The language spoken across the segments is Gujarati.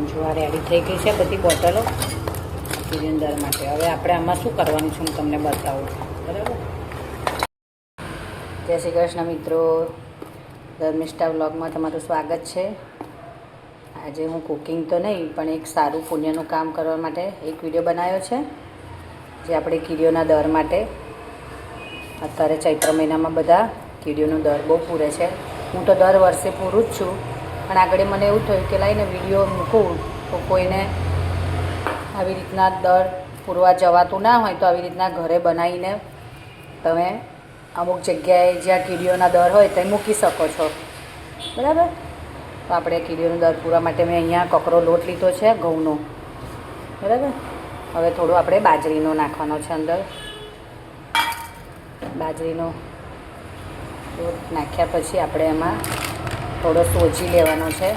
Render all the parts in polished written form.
જો આ રેડી થઈ ગઈ છે બધી બોટલો કીડીઓના દર માટે. હવે આપણે આમાં શું કરવાનું છે હું તમને બતાવું, બરાબર? જય શ્રી કૃષ્ણ મિત્રો, ધર્મિષ્ઠા વ્લોગમાં તમારું સ્વાગત છે. આજે હું કુકિંગ તો નહીં પણ એક સારું પુણ્યનું કામ કરવા માટે એક વિડીયો બનાવ્યો છે, જે આપણે કીડીઓના દર માટે. અત્યારે ચૈત્ર મહિનામાં બધા કીડીઓનો દર બહુ પૂરે છે. હું તો દર વર્ષે પૂરું જ છું, પણ આગળ મને એવું થયું કે લાઈને વિડીયો મૂકું તો કોઈને આવી રીતના દર પૂરવા જવાતું ના હોય તો આવી રીતના ઘરે બનાવીને તમે અમુક જગ્યાએ જ્યાં કીડીઓના દર હોય ત્યાં મૂકી શકો છો, બરાબર? તો આપણે કીડીઓનો દર પૂરવા માટે મેં અહીંયા કકરો લોટ લીધો છે ઘઉંનો, બરાબર? હવે થોડો આપણે બાજરીનો નાખવાનો છે અંદર. બાજરીનો લોટ નાખ્યા પછી આપણે એમાં થોડો સોજી લેવાનો છે.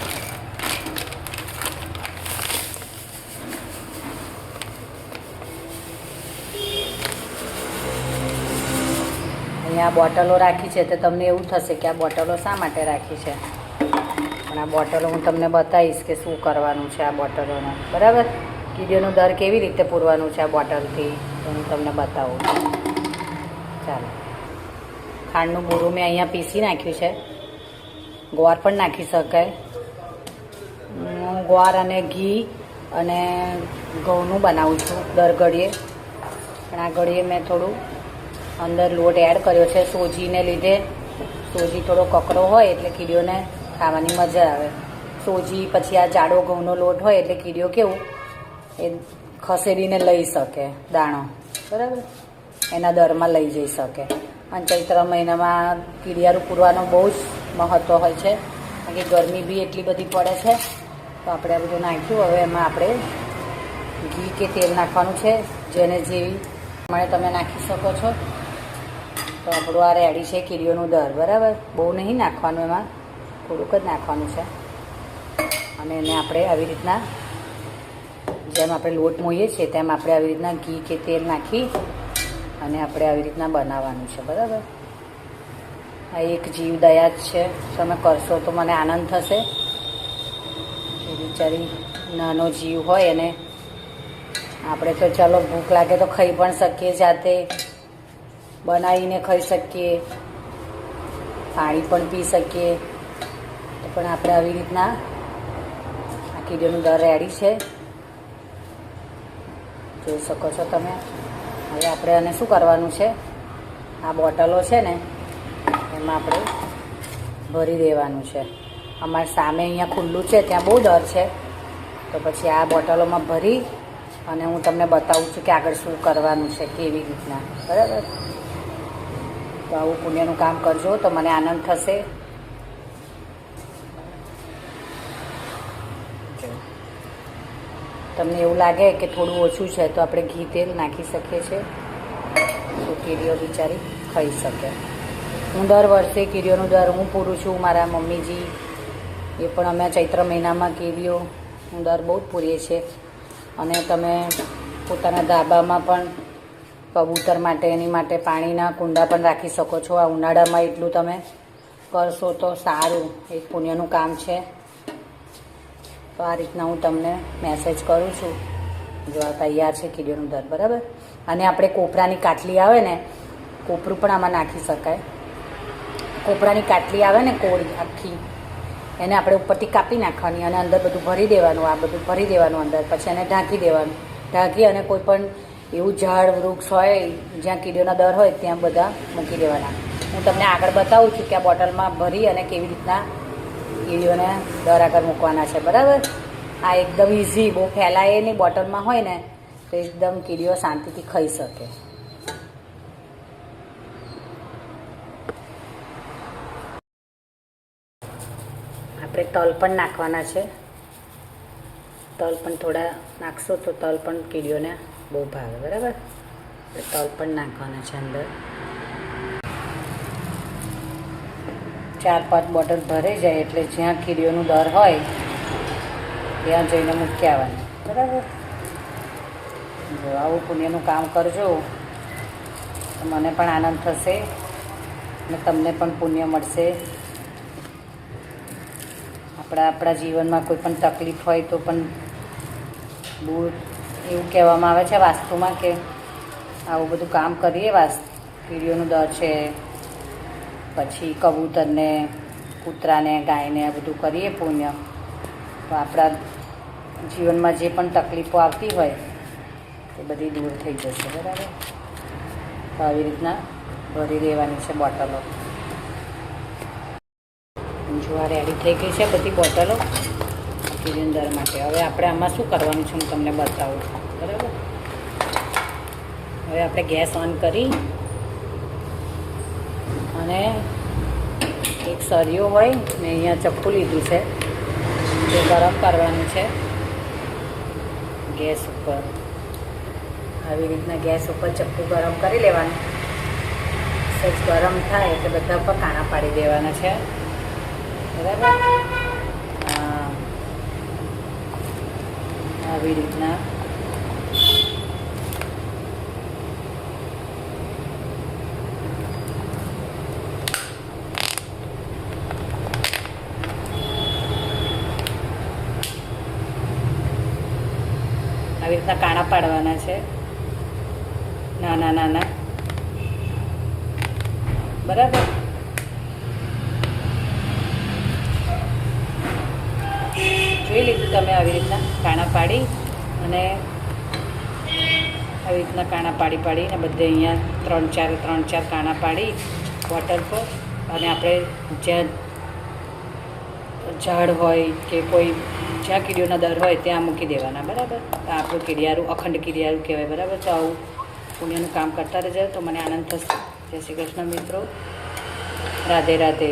અહીંયા બોટલો રાખી છે તો તમને એવું થશે કે આ બોટલો શા માટે રાખી છે, પણ આ બોટલો હું તમને બતાવીશ કે શું કરવાનું છે આ બોટલોને, બરાબર? કીડીઓનું દર કેવી રીતે પૂરવાનું છે આ બોટલથી તો હું તમને બતાવું. ચાલો, ખાંડનું બોરું મેં અહીંયા પીસી નાખ્યું છે. ગોળ પણ નાખી શકાય. હું ગોળ અને ઘી અને ઘઉંનું બનાવું છું દર ઘડીએ, પણ આ ઘડીએ મેં થોડું અંદર લોટ એડ કર્યો છે સોજીને લીધે. સોજી થોડો કકરો હોય એટલે કીડીઓને ખાવાની મજા આવે. સોજી પછી આ જાડો ઘઉંનો લોટ હોય એટલે કીડીઓ કેવું એ ખસેડીને લઈ શકે દાણો, બરાબર? એના દરમાં લઈ જઈ શકે. અને ચૈત્ર મહિનામાં કીડિયારું પૂરવાનું બહુ જ મહત્ત્વ હોય છે, કારણ કે ગરમી બી એટલી બધી પડે છે. તો આપણે આ બધું નાખ્યું. હવે એમાં આપણે ઘી કે તેલ નાખવાનું છે, જેને જેવી પ્રમાણે તમે નાખી શકો છો. તો આપણું આ રેડી છે કીડીઓનું દર, બરાબર? બહુ નહીં નાખવાનું, એમાં થોડુંક જ નાખવાનું છે. અને એને આપણે આવી રીતના જેમ આપણે લોટ મોઈએ છીએ તેમ આપણે આવી રીતના ઘી કે તેલ નાખી અને આપણે આવી રીતના બનાવવાનું છે, બરાબર? આ એક જીવ દયા જ છે, તમે કરશો તો મને આનંદ થશે. એ બિચારી નાનો જીવ હોય એને આપણે તો ચાલો ભૂખ લાગે તો ખાઈ પણ શકીએ, જાતે બનાવીને ખાઈ શકીએ, પાણી પણ પી શકીએ. પણ આપણે આવી રીતના આ કીડીઓનું દર રેડી છે, જોઈ શકો છો તમે. હવે આપણે આને શું કરવાનું છે, આ બોટલો છે ને એમાં આપણે ભરી દેવાનું છે. અમારે સામે અહીંયા ખુલ્લું છે, ત્યાં બહુ દર છે, તો પછી આ બોટલોમાં ભરી અને હું તમને બતાવું છું કે આગળ શું કરવાનું છે, કેવી રીતના, બરાબર? તો આવું પુણ્યનું કામ કરજો તો મને આનંદ થશે. તમને એવું લાગે કે થોડું ઓછું છે તો આપણે ઘી તેલ નાખી શકીએ છીએ, તો કીડીઓ બિચારી ખાઈ શકે. હું દર વર્ષે કીડીઓનું દર હું પૂરું છું. મારા મમ્મીજી એ પણ અમે ચૈત્ર મહિનામાં કીડીઓનું દર બહુ જ પૂરીએ છીએ. અને તમે પોતાના ધાબામાં પણ કબૂતર માટે એની માટે પાણીના કુંડા પણ રાખી શકો છો. આ ઉનાળામાં એટલું તમે કરશો તો સારું, એક પુણ્યનું કામ છે. તો આ રીતના હું તમને મેસેજ કરું છું. જો આ તૈયાર છે કીડીઓનું દર, બરાબર? અને આપણે કોપરાની કાટલી આવે ને, કોપરું પણ આમાં નાખી શકાય. કોપરાની કાટલી આવે ને કોળી આખી, એને આપણે ઉપરથી કાપી નાખવાની અને અંદર બધું ભરી દેવાનું. આ બધું ભરી દેવાનું અંદર, પછી એને ઢાંકી દેવાનું. ઢાંકી અને કોઈ પણ એવું ઝાડ વૃક્ષ હોય જ્યાં કીડીઓના દર હોય ત્યાં બધા મૂકી દેવાના. હું તમને આગળ બતાવું છું કે આ બોટલમાં ભરી અને કેવી રીતના કીડીઓને દર આગળ મૂકવાના છે, બરાબર? આ એકદમ ઇઝી, બહુ ફેલાય એની બોટલમાં હોય ને તો એકદમ કીડીઓ શાંતિથી ખાઈ શકે. આપણે તલ પણ નાખવાના છે. તલ પણ થોડા નાખશો તો તલ પણ કીડીઓને બહુ ભાવે, બરાબર? તલ પણ નાખવાના છે અંદર. 4-5 બોટલ ભરાઈ જાય એટલે જ્યાં કીડીઓનું દર હોય ત્યાં જઈને મૂકી આવવાનું, બરાબર? જો આવું પુણ્યનું કામ કરજો તો મને પણ આનંદ થશે અને તમને પણ પુણ્ય મળશે. આપણા જીવનમાં કોઈ પણ તકલીફ હોય તો પણ બહુ એવું કહેવામાં આવે છે વાસ્તુમાં કે આવું બધું કામ કરીએ કીડીઓનું દર છે, પછી કબૂતરને, કૂતરાને, ગાયને આ બધું કરીએ પુણ્ય, તો આપણા જીવનમાં જે પણ તકલીફો આવતી હોય એ બધી દૂર થઈ જશે. બરાબર? તો આવી રીતના ભરી દેવાની છે બોટલો. જો આ રેડી થઈ ગઈ છે બધી બોટલો કીડીઓના દર માટે. હવે આપણે આમાં શું કરવાનું છે હું તમને બતાવું. બરાબર? હવે આપણે ગેસ ઓન કરી અને એક સળિયો હોય ને અહીંયા ચપ્પુ લીધું છે તે ગરમ કરવાનું છે ગેસ ઉપર. આવી રીતના ગેસ ઉપર ચપ્પુ ગરમ કરી લેવાનું. સહેજ ગરમ થાય એટલે બધા પર કાણા પાડી દેવાના છે. બરાબર? આવી રીતના કાણા પાડવાના છે નાના નાના. બરાબર? જોઈ લીધું તમે? આવી રીતના કાણા પાડી અને આવી રીતના કાણા પાડીને બધે અહીંયા ત્રણ ચાર કાણા પાડી બોટલ પર, અને આપણે જ્યાં ઝાડ હોય કે કોઈ જ્યાં કીડીઓના દર હોય ત્યાં મૂકી દેવાના. બરાબર? તો આપણું કીડિયારું અખંડ કીડિયારું કહેવાય. બરાબર? તો આવું પુણ્યનું કામ કરતા રહેજો તો મને આનંદ થશે. જય શ્રી કૃષ્ણ મિત્રો. રાધે રાધે.